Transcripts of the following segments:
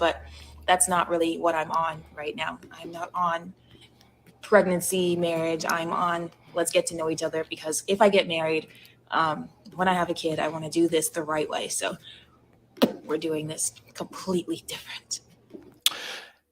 but that's not really what I'm on right now. I'm not on pregnancy, marriage. I'm on let's get to know each other, because if I get married, when I have a kid, I want to do this the right way. So we're doing this completely different.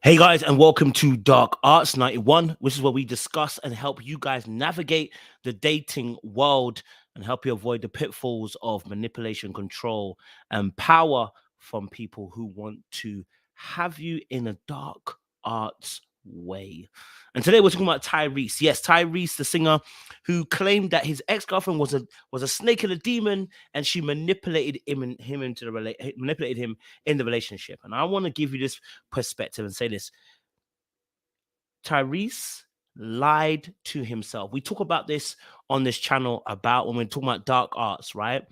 Hey guys, and welcome to Dark Arts 91, which is where we discuss and help you guys navigate the dating world and help you avoid the pitfalls of manipulation, control, and power from people who want to have you in a dark arts way. And today we're talking about Tyrese. Yes, Tyrese, the singer who claimed that his ex-girlfriend was a snake and a demon, and she manipulated him in the relationship. And I want to give you this perspective and say this: Tyrese lied to himself. We talk about this on this channel about when we're talking about dark arts, right?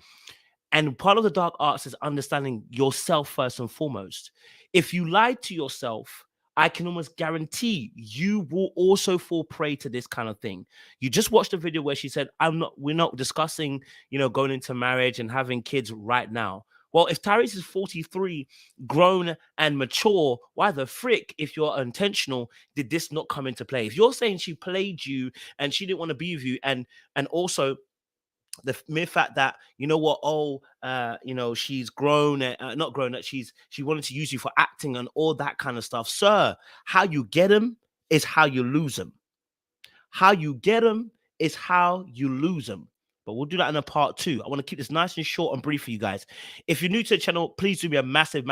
And part of the dark arts is understanding yourself first and foremost. If you lied to yourself, I can almost guarantee you will also fall prey to this kind of thing. You just watched a video where she said, we're not discussing, going into marriage and having kids right now. Well, if Tyrese is 43, grown and mature, why the frick, if you're intentional, did this not come into play? If you're saying she played you and she didn't want to be with you, and also the mere fact that she's grown, not grown, that she wanted to use you for acting and all that kind of stuff, sir, how you get them is how you lose them. How you get them is how you lose them. But we'll do that in a part 2. I want to keep this nice and short and brief for you guys. If you're new to the channel, please do me a massive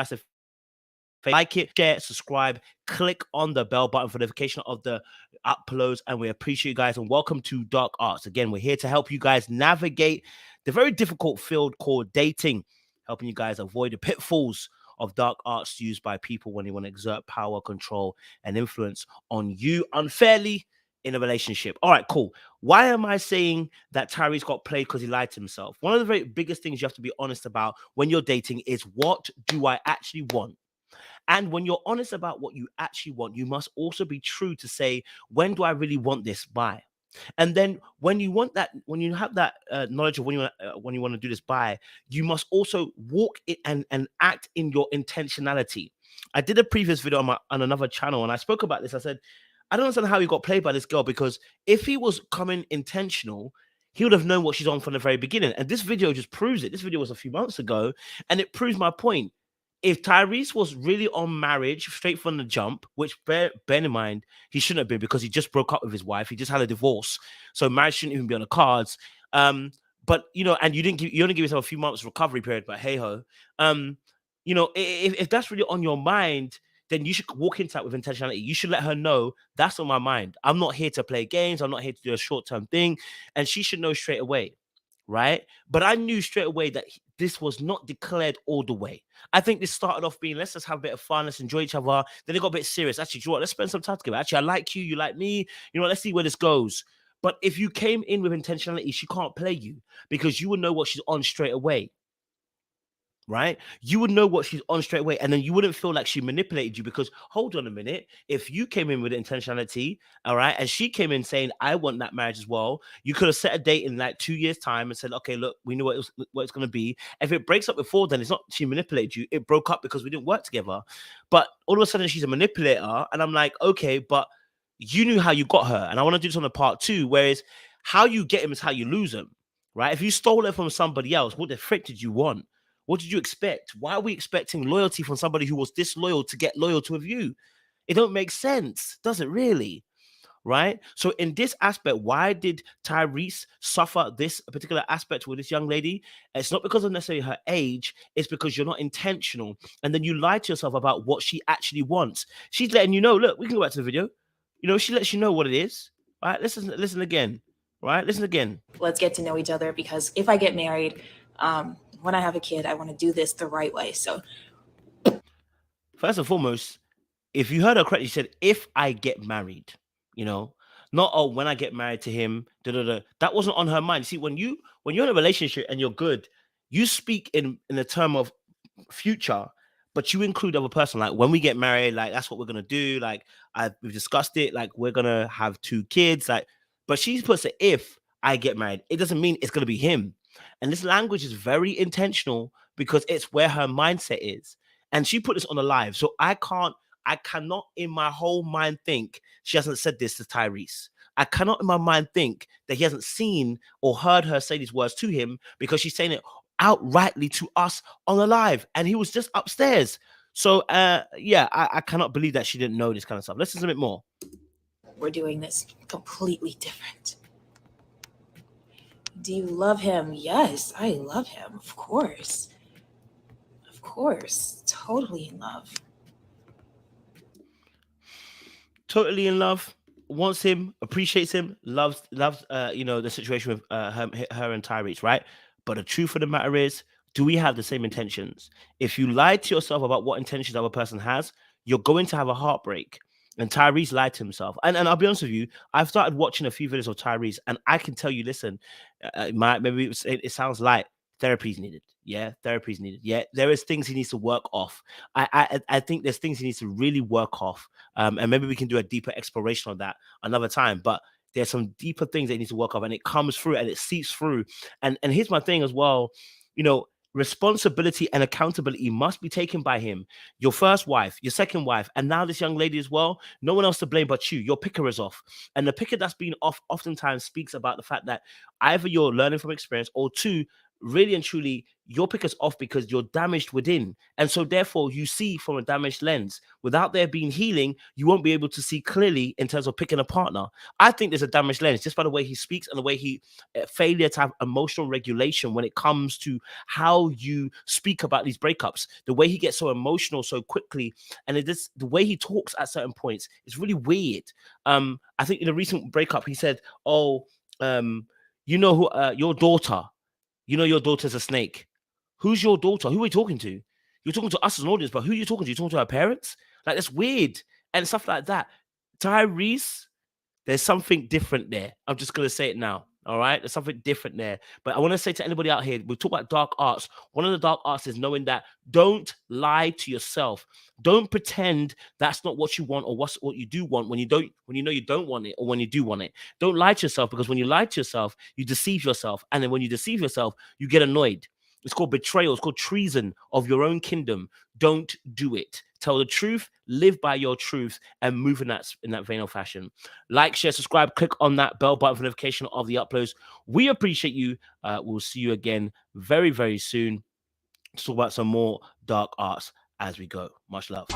like it, share, subscribe, click on the bell button for notification of the uploads, and we appreciate you guys. And welcome to Dark Arts. Again, we're here to help you guys navigate the very difficult field called dating, helping you guys avoid the pitfalls of dark arts used by people when they want to exert power, control, and influence on you unfairly in a relationship. All right, cool. Why am I saying that Tyrese got played? Because he lied to himself. One of the very biggest things you have to be honest about when you're dating is, what do I actually want? And when you're honest about what you actually want, you must also be true to say, when do I really want this by? And then when you want that, when you have that knowledge of when you want to do this by, you must also walk it and act in your intentionality. I did a previous video on another channel, and I spoke about this. I said, I don't understand how he got played by this girl, because if he was coming intentional, he would have known what she's on from the very beginning. And this video just proves it. This video was a few months ago, and it proves my point. If Tyrese was really on marriage straight from the jump, which bear in mind, he shouldn't have been, because he just broke up with his wife. He just had a divorce. So marriage shouldn't even be on the cards. But, and you only give yourself a few months recovery period, but hey ho. If that's really on your mind, then you should walk into that with intentionality. You should let her know, that's on my mind. I'm not here to play games. I'm not here to do a short-term thing. And she should know straight away. Right? But I knew straight away that this was not declared all the way. I think this started off being, let's just have a bit of fun, let's enjoy each other. Then it got a bit serious. Actually, you know what? Let's spend some time together. Actually, I like you, you like me. Let's see where this goes. But if you came in with intentionality, she can't play you, because you would know what she's on straight away. Right? You would know what she's on straight away, and then you wouldn't feel like she manipulated you, because hold on a minute, if you came in with intentionality, all right, and she came in saying, I want that marriage as well, you could have set a date in like 2 years' time and said, okay, look, we know what it's going to be. If it breaks up before then, it's not she manipulated you, it broke up because we didn't work together. But all of a sudden she's a manipulator, and I'm like, okay, but you knew how you got her. And I want to do this on the part 2, whereas how you get him is how you lose him, right? If you stole it from somebody else, what the frick did you want? What did you expect? Why are we expecting loyalty from somebody who was disloyal to get loyal to you? It don't make sense, does it really? Right? So in this aspect, why did Tyrese suffer this particular aspect with this young lady? It's not because of necessarily her age. It's because you're not intentional. And then you lie to yourself about what she actually wants. She's letting you know, look, we can go back to the video. She lets you know what it is. Right? Listen again. Right? Listen again. Let's get to know each other, because if I get married, when I have a kid, I want to do this the right way. So first and foremost, if you heard her correctly, she said, if I get married, not, when I get married to him, that wasn't on her mind. You see, when you're in a relationship and you're good, you speak in the term of future, but you include the other person. Like, when we get married, like, that's what we're going to do. Like, we've discussed it. Like, we're going to have 2 kids. Like, but she puts it, if I get married, it doesn't mean it's going to be him. And this language is very intentional, because it's where her mindset is. And she put this on the live. So I cannot in my whole mind think she hasn't said this to Tyrese. I cannot in my mind think that he hasn't seen or heard her say these words to him, because she's saying it outrightly to us on the live. And he was just upstairs. So yeah, I cannot believe that she didn't know this kind of stuff. Let's listen a bit more. We're doing this completely different. Do you love him? Yes, I love him. Of course. Of course. Totally in love. Totally in love, wants him, appreciates him, loves the situation with her and Tyrese, right? But the truth of the matter is, do we have the same intentions? If you lie to yourself about what intentions the other person has, you're going to have a heartbreak. And Tyrese lied to himself. And I'll be honest with you, I've started watching a few videos of Tyrese, and I can tell you, listen, maybe it sounds light. Therapy is needed. Yeah, therapy is needed. Yeah, there is things he needs to work off. I think there's things he needs to really work off. And maybe we can do a deeper exploration on that another time. But there's some deeper things that he needs to work off, and it comes through and it seeps through. And here's my thing as well. Responsibility and accountability must be taken by him. Your first wife, your second wife, and now this young lady as well. No one else to blame but you. Your picker is off. And the picker that's been off oftentimes speaks about the fact that either you're learning from experience, or two, really and truly, your picker's off because you're damaged within. And so therefore you see from a damaged lens. Without there being healing, you won't be able to see clearly in terms of picking a partner. I think there's a damaged lens just by the way he speaks and the way he failure to have emotional regulation when it comes to how you speak about these breakups. The way he gets so emotional so quickly, and the way he talks at certain points is really weird. I think in a recent breakup he said, "Oh, you know who your daughter. You know your daughter's a snake. Who's your daughter? Who are you talking to? You're talking to us as an audience, but who are you talking to? You're talking to her parents? Like, that's weird." And stuff like that. Tyrese, there's something different there. I'm just going to say it now. All right? There's something different there. But I want to say to anybody out here, we talk about dark arts. One of the dark arts is knowing that don't lie to yourself. Don't pretend that's not what you want, or what you do want when you know you don't want it, or when you do want it. Don't lie to yourself, because when you lie to yourself, you deceive yourself. And then when you deceive yourself, you get annoyed. It's called betrayal. It's called treason of your own kingdom. Don't do it. Tell the truth, live by your truth, and move in that vein of fashion. Like, share, subscribe, click on that bell button for notification of the uploads. We appreciate you. We'll see you again very, very soon to talk about some more dark arts as we go. Much love.